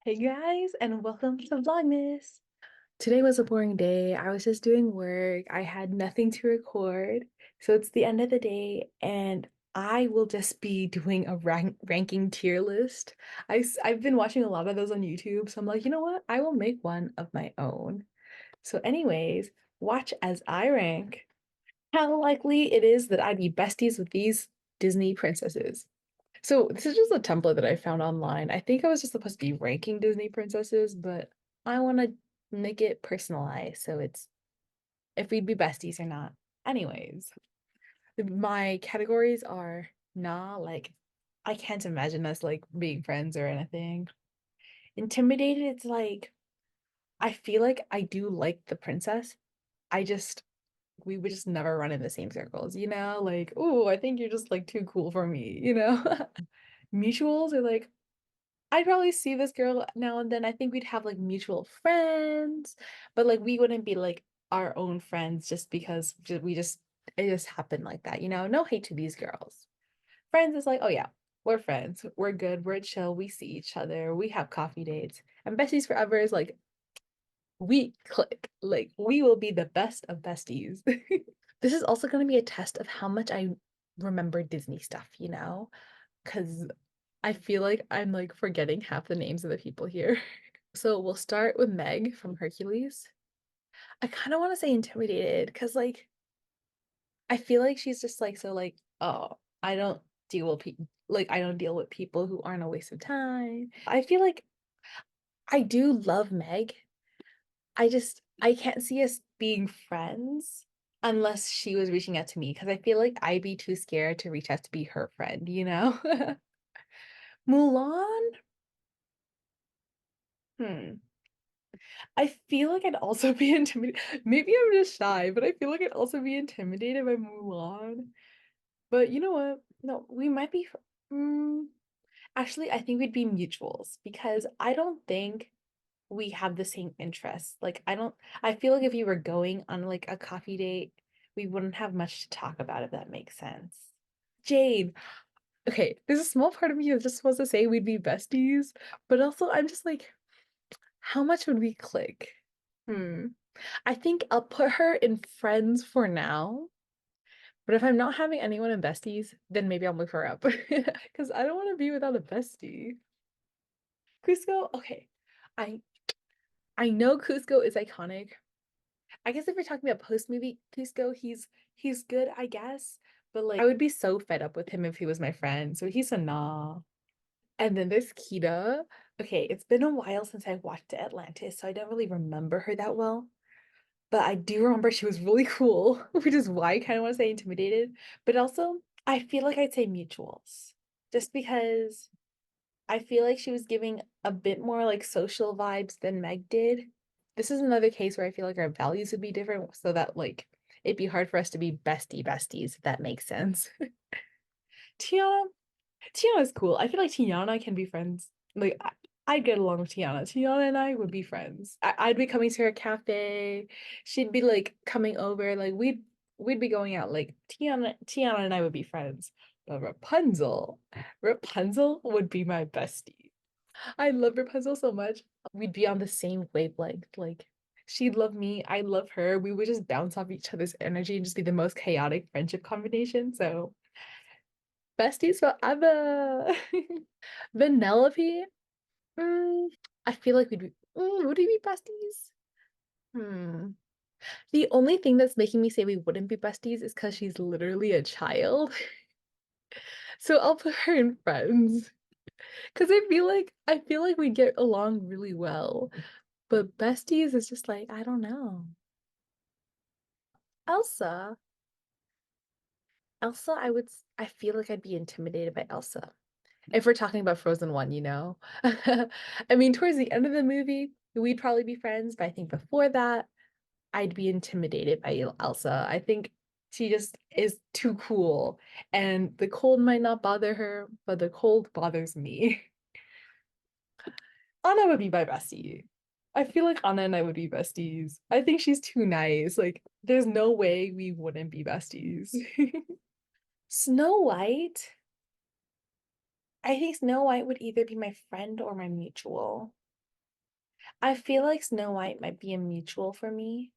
Hey guys, and welcome to Vlogmas. Today was a boring day. I was just doing work. I had nothing to record. So it's the end of the day, and I will just be doing a ranking tier list. I've been watching a lot of those on YouTube, so I'm like, you know what? I will make one of my own. So, anyways, watch as I rank how likely it is that I'd be besties with these Disney princesses. So this is just a template that I found online. I think I was just supposed to be ranking Disney princesses, but I want to make it personalized. So it's if we'd be besties or not. Anyways, my categories are nah, like I can't imagine us like being friends or anything. Intimidated, it's like I feel like I do like the princess. I just we would just never run in the same circles, you know? Like, oh, I think you're just like too cool for me, you know? Mutuals are like I'd probably see this girl now and then. I think we'd have like mutual friends, but like we wouldn't be like our own friends just because we just it just happened like that, you know? No hate to these girls. Friends is like, oh yeah, we're friends. We're good. We're chill. We see each other. We have coffee dates. And besties forever is like we click. Like we will be the best of besties. This is also going to be a test of how much I remember Disney stuff, you know? Because I feel like I'm like forgetting half the names of the people here. So we'll start with Meg from Hercules. I kind of want to say intimidated because like I feel like she's just like so like, oh, I don't deal with people like I don't deal with people who aren't a waste of time. I feel like I do love Meg. I can't see us being friends unless she was reaching out to me because I feel like I'd be too scared to reach out to be her friend, you know? Mulan? Hmm. I feel like I'd also be intimidated. Maybe I'm just shy, but I feel like I'd also be intimidated by Mulan. But you know what? No, we might be. Mm, actually, I think we'd be mutuals because I don't think we have the same interests. Like, I don't. I feel like if you were going on like a coffee date, we wouldn't have much to talk about if that makes sense. Jade. Okay, there's a small part of me that just supposed to say we'd be besties, but also I'm just like, how much would we click? Hmm. I think I'll put her in friends for now. But if I'm not having anyone in besties, then maybe I'll move her up. Because I don't want to be without a bestie. Cusco, okay. I I know Cusco is iconic. I guess if we're talking about post-movie Cusco, he's good, I guess. But like I would be so fed up with him if he was my friend. So he's a nah. And then there's Kita. Okay, it's been a while since I watched Atlantis, so I don't really remember her that well. But I do remember she was really cool, which is why I kind of want to say intimidated. But also, I feel like I'd say mutuals, just because I feel like she was giving a bit more like social vibes than Meg did. This is another case where I feel like our values would be different, so that like it'd be hard for us to be besties, if that makes sense. Tiana, Tiana's cool. I feel like Tiana can be friends. Like I'd get along with Tiana. Tiana and I would be friends. I'd be coming to her cafe. She'd be like coming over. Like we'd be going out. Like Tiana and I would be friends. But Rapunzel would be my bestie. I love Rapunzel so much. We'd be on the same wavelength. Like she'd love me, I love her. We would just bounce off each other's energy and just be the most chaotic friendship combination. So besties forever. Vanellope, mm, I feel like would we be besties? Hmm. The only thing that's making me say we wouldn't be besties is because she's literally a child. So I'll put her in friends. Because I feel like we get along really well. But besties is just like, I don't know. Elsa. Elsa, I feel like I'd be intimidated by Elsa. If we're talking about Frozen 1, you know? I mean, towards the end of the movie, we'd probably be friends, but I think before that, I'd be intimidated by Elsa. I think she just is too cool, and the cold might not bother her, but the cold bothers me. Anna would be my bestie. I feel like Anna and I would be besties. I think she's too nice. Like, there's no way we wouldn't be besties. Snow White. I think Snow White would either be my friend or my mutual. I feel like Snow White might be a mutual for me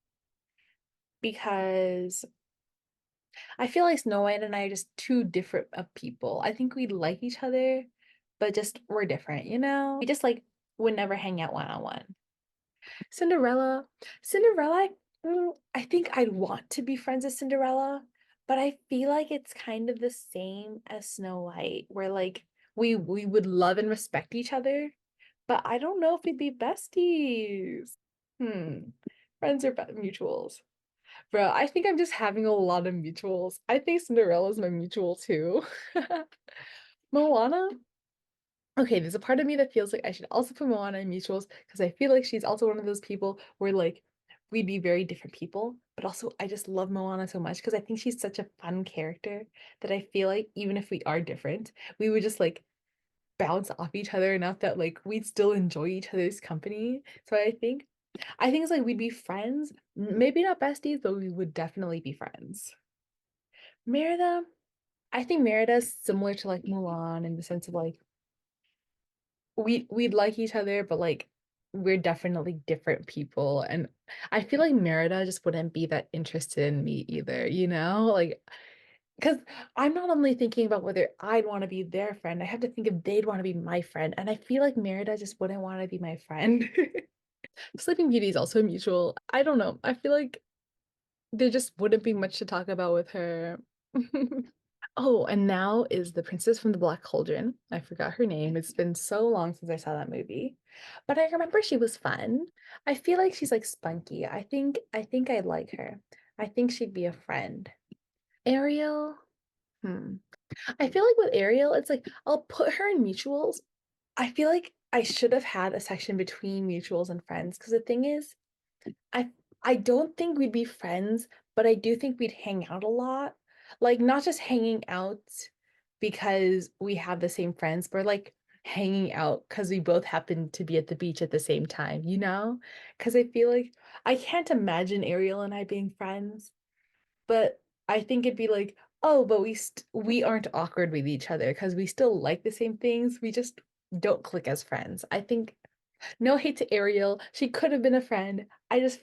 because I feel like Snow White and I are just two different of people. I think we like each other, but just we're different, you know? We just like would never hang out one on one. Cinderella, Cinderella, I think I'd want to be friends with Cinderella, but I feel like it's kind of the same as Snow White, where like we would love and respect each other, but I don't know if we'd be besties. Hmm. Friends are mutuals. Bro, I think I'm just having a lot of mutuals. I think Cinderella's my mutual too. Moana? Okay, there's a part of me that feels like I should also put Moana in mutuals because I feel like she's also one of those people where like we'd be very different people, but also I just love Moana so much because I think she's such a fun character that I feel like even if we are different, we would just like bounce off each other enough that like we'd still enjoy each other's company. So I think it's like we'd be friends, maybe not besties, but we would definitely be friends. Merida, I think Merida's similar to like Mulan in the sense of like we'd like each other, but like we're definitely different people. And I feel like Merida just wouldn't be that interested in me either, you know? Like, because I'm not only thinking about whether I'd want to be their friend, I have to think if they'd want to be my friend. And I feel like Merida just wouldn't want to be my friend. Sleeping Beauty is also mutual. I don't know. I feel like there just wouldn't be much to talk about with her. Oh, and now is the Princess from the Black Cauldron. I forgot her name. It's been so long since I saw that movie. But I remember she was fun. I feel like she's like spunky. I think I'd like her. I think she'd be a friend. Ariel? Hmm. I feel like with Ariel, it's like I'll put her in mutuals. I feel like I should have had a section between mutuals and friends because the thing is, I I don't think we'd be friends, but I do think we'd hang out a lot. Like not just hanging out because we have the same friends, but like hanging out because we both happen to be at the beach at the same time, you know? Because I feel like I can't imagine Ariel and I being friends, but I think it'd be like, oh, but we aren't awkward with each other because we still like the same things. We just don't click as friends. I think no hate to Ariel. She could have been a friend. I just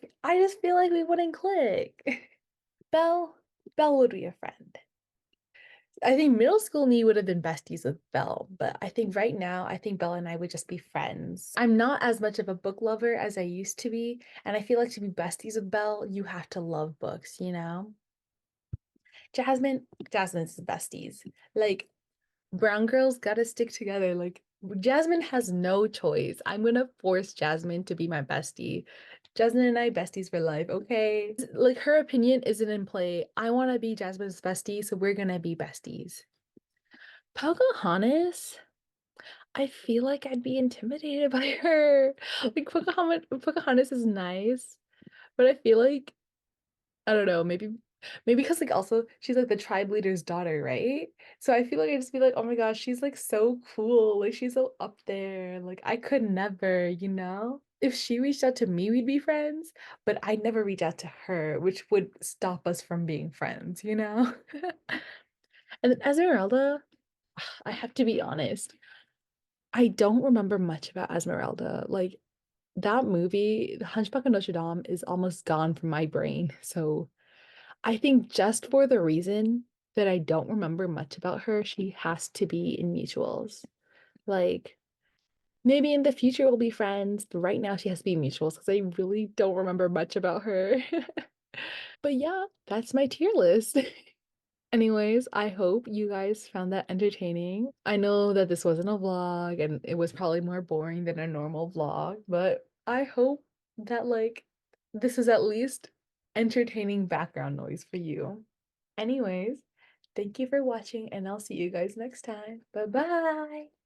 feel like we wouldn't click. Belle, Belle would be a friend. I think middle school me would have been besties with Belle, but I think right now, I think Belle and I would just be friends. I'm not as much of a book lover as I used to be, and I feel like to be besties with Belle, you have to love books, you know? Jasmine's the besties. Like brown girls gotta stick together. Like Jasmine has no choice. I'm gonna force Jasmine to be my bestie. Jasmine and I besties for life, okay? Like her opinion isn't in play. I want to be Jasmine's bestie, so we're gonna be besties. Pocahontas, I feel like I'd be intimidated by her. Like Pocahontas is nice, but I feel like I don't know, maybe because like also she's like the tribe leader's daughter, right? So I feel like I just be like, oh my gosh, she's like so cool. Like she's so up there. Like I could never, you know? If she reached out to me, we'd be friends, but I'd never reach out to her, which would stop us from being friends, you know? And then Esmeralda, I have to be honest, I don't remember much about Esmeralda. Like that movie, The Hunchback of Notre Dame, is almost gone from my brain. So I think just for the reason that I don't remember much about her, she has to be in mutuals. Like, maybe in the future we'll be friends, but right now she has to be in mutuals because I really don't remember much about her. But yeah, that's my tier list. Anyways, I hope you guys found that entertaining. I know that this wasn't a vlog and it was probably more boring than a normal vlog, but I hope that like this is at least entertaining background noise for you. Anyways, thank you for watching and I'll see you guys next time. Bye bye.